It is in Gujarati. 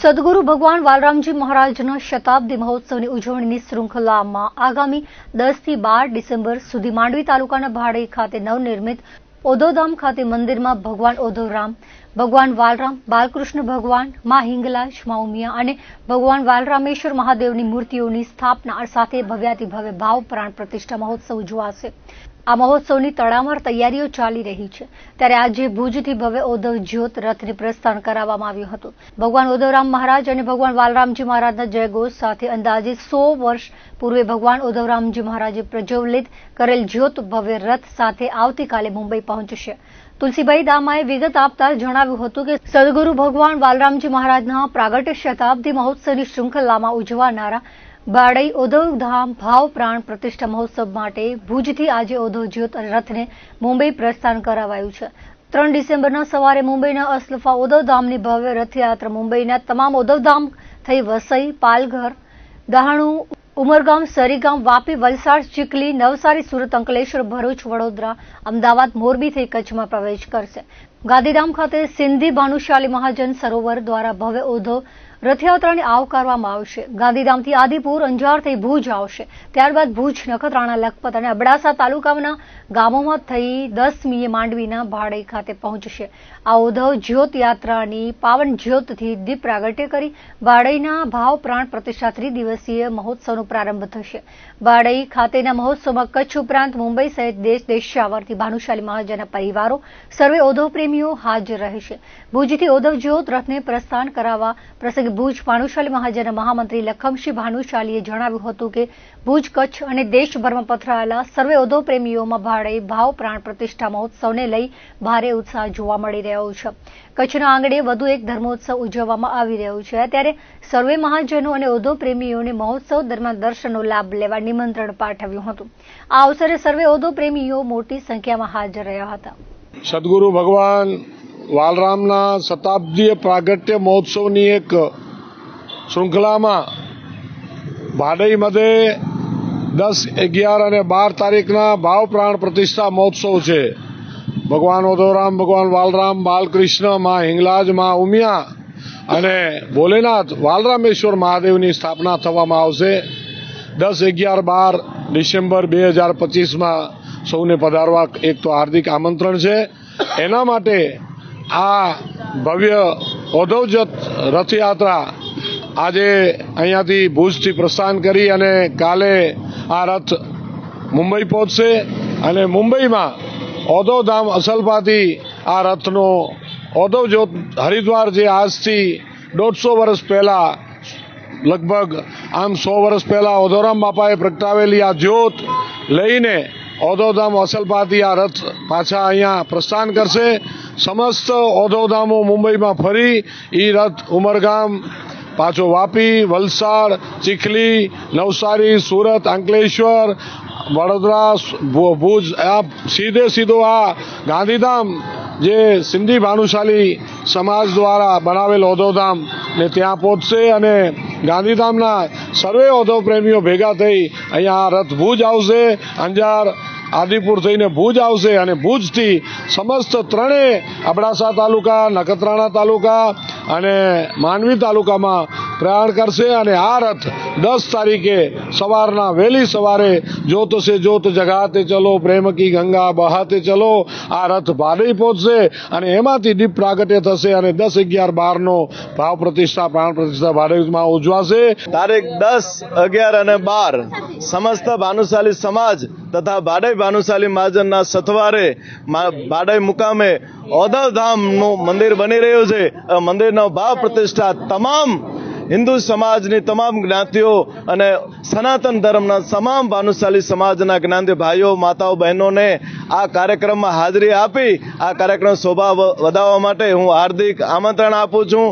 સદગુરુ ભગવાન વાલરામજી મહારાજના શતાબ્દી મહોત્સવની ઉજવણીની શૃંખલામાં આગામી 10 થી 12 ડિસેમ્બર સુધી માંડવી તાલુકાના ભાડઈ ખાતે નવનિર્મિત ઓધોધામ ખાતે મંદિરમાં ભગવાન ઓધોરામ, ભગવાન વાલરામ, બાલકૃષ્ણ ભગવાન, મા હિંગલાજ, મા ઉમિયા અને ભગવાન વાલરામેશ્વર મહાદેવની મૂર્તિઓની સ્થાપના સાથે ભવ્યાતિભવ્ય ભાવ પ્રાણ પ્રતિષ્ઠા મહોત્સવ ઉજવાશે। આ મહોત્સવની તડામાર તૈયારીઓ ચાલી રહી છે ત્યારે આજે ભુજથી ભવ્ય ઓધવ જ્યોત રથને પ્રસ્થાન કરાવવામાં આવ્યું હતું। ભગવાન ઓધવરામ મહારાજ અને ભગવાન વાલરામજી મહારાજના જયઘોષ સાથે અંદાજે 100 વર્ષ પૂર્વે ભગવાન ઓધવરામજી મહારાજે પ્રજ્વલિત કરેલ જ્યોત ભવ્ય રથ સાથે આવતીકાલે મુંબઈ પહોંચશે। તુલસીભાઈ દામાએ વિગત આપતા જણાવ્યું હતું કે સદગુરુ ભગવાન વાલરામજી મહારાજના પ્રાગટ્ય શતાબ્દી મહોત્સવની શૃંખલામાં ઉજવાનારા ભાડઈ ઓધવધામ ભાવ પ્રાણ પ્રતિષ્ઠા મહોત્સવ માટે ભુજથી આજે ઓધવ જ્યોત રથને મુંબઈ પ્રસ્થાન કરાવાયું છે। 3 ડિસેમ્બરના સવારે મુંબઈના અસલફા ઓધવધામની ભવ્ય રથયાત્રા મુંબઈના તમામ ઓધવધામ થઈ વસઈ, પાલઘર, દહાણુ, ઉમરગામ, સરીગામ, વાપી, વલસાડ, ચીખલી, નવસારી, સુરત, અંકલેશ્વર, ભરૂચ, વડોદરા, અમદાવાદ, મોરબી થઈ કચ્છમાં પ્રવેશ કરશે। ગાંધીધામ ખાતે સિંધી ભાનુશાલી મહાજન સરોવર દ્વારા ભવ્ય ઓધવ રથયાત્રાને આવકારવામાં આવશે। ગાંધીધામથી આદિપુર, અંજાર થઈ ભુજ આવશે, ત્યારબાદ ભુજ, નખત્રાણા, લખપત અને અબડાસા તાલુકાના ગામોમાં થઈ 10મીએ માંડવીના ભાડઈ ખાતે પહોંચશે। આ ઓધવ જ્યોત યાત્રાની પાવન જ્યોતથી દીપ પ્રાગટ્ય કરી ભાડઈના ભાવ પ્રાણ પ્રતિષ્ઠા 3 દિવસીય મહોત્સવનો પ્રારંભ થશે। ભાડઈ ખાતેના મહોત્સવમાં કચ્છ ઉપરાંત મુંબઈ સહિત દેશ-દેશાવરથી ભાનુશાલી મહાજનના પરિવારો, સર્વે ઓધવ પ્રેમીઓ હાજર રહેશે। ભુજથી ઓધવ જ્યોત રથને પ્રસ્થાન કરાવવા પ્રસંગે ભુજ ભાનુશાલી મહાજનના મહામંત્રી લખમસિંહ ભાનુશાલીએ જણાવ્યું હતું કે ભુજ, કચ્છ અને દેશભરમાં પથરાયેલા સર્વે ઓધવ પ્રેમીઓમાં ભાડઈ ભાવ પ્રાણ પ્રતિષ્ઠા મહોત્સવને લઈ ભારે ઉત્સાહ જોવા મળી રહ્યો છે। કચ્છના આંગણે વધુ એક ધર્મોત્સવ ઉજવવામાં આવી રહ્યો છે ત્યારે સર્વે મહાજનો અને ઓધવ પ્રેમીઓને મહોત્સવ દરમિયાન દર્શનનો લાભ લેવા નિમંત્રણ પાઠવ્યું હતું। આ અવસરે સર્વે ઓધવ પ્રેમીઓ મોટી સંખ્યામાં હાજર રહ્યા હતા। સદગુરુ ભગવાન વાલરામના શતાબ્દીય પ્રાગટ્ય મહોત્સવની એક શૃંખલામાં ભાડઈ મધ્યે 10, 11 અને 12 તારીખના ભાવ પ્રાણ પ્રતિષ્ઠા મહોત્સવ છે। ભગવાન ઓધવરામ, ભગવાન વાલરામ, બાલકૃષ્ણ, મા હિંગલાજ, મા ઉમિયા અને ભોલેનાથ વાલરામેશ્વર મહાદેવની સ્થાપના થવામાં આવશે। 10, 11, 12 ડિસેમ્બર 2025માં સૌને પધારવા એક તો હાર્દિક આમંત્રણ છે। એના માટે આ ભવ્ય ઓધવજત રથયાત્રા આજે અહીંયાથી ભુજથી પ્રસ્થાન કરી અને કાલે આ રથ મુંબઈ પહોંચશે અને મુંબઈમાં ઓધવધામ અસલફાથી આ રથનો ઓધવજ્યોત હરિદ્વાર જે આજથી 150 વર્ષ પહેલા લગભગ આમ 100 વર્ષ પહેલા ઓધવરામ બાપાએ પ્રગટાવેલી આ જ્યોત લઈને ઓધવધામ અસલફાથી આ રથ પાછા અહીંયા પ્રસ્થાન કરશે। સમસ્ત ઓધવધામો મુંબઈમાં ફરી એ રથ ઉમરગામ, પાછો વાપી, વલસાડ, ચીખલી, નવસારી, સુરત, અંકલેશ્વર, વડોદરા, ભુજ આ સીધો આ ગાંધીધામ જે સિંધી ભાનુશાલી સમાજ દ્વારા બનાવેલ ઓધવધામ ને ત્યાં પહોંચશે અને ગાંધીધામના સર્વે ઓધવ પ્રેમીઓ ભેગા થઈ અહીંયા આ રથ ભુજ આવશે। અંજાર, આદિપુર થઈને ભુજ આવશે અને ભુજથી સમસ્ત ત્રણેય અબડાસા તાલુકા, નખત્રાણા તાલુકા અને માંડવી તાલુકામાં પ્રયાણ કરશે અને આ રથ 10 તારીખે સવારના વહેલી સવારે જોત સે જોત જગાતે ચલો, પ્રેમ કી ગંગા બહાતે ચલો આ રથ ભાડઈ પહોંચશે અને એમાંથી દીપ પ્રાગટ્ય થશે અને 10, 11, 12નો ભાવ પ્રતિષ્ઠા પ્રાણ પ્રતિષ્ઠા ભાડઈમાં ઉજવાશે। તારીખ 10, 11 અને 12 સમસ્ત ભાનુશાલી સમાજ તથા ભાડઈ ભાનુશાલી મહાજનના સથવારે ભાડઈ મુકામે ઓધવધામનું મંદિર બની રહ્યું છે। મંદિરનો ભાવ પ્રતિષ્ઠા તમામ હિન્દુ સમાજની તમામ જ્ઞાતિઓ અને સનાતન ધર્મના તમામ ભાનુશાલી સમાજના જ્ઞાતિ ભાઈઓ, માતાઓ, બહેનોને આ કાર્યક્રમમાં હાજરી આપી આ કાર્યક્રમ શોભા વધારવા માટે હું હાર્દિક આમંત્રણ આપું છું।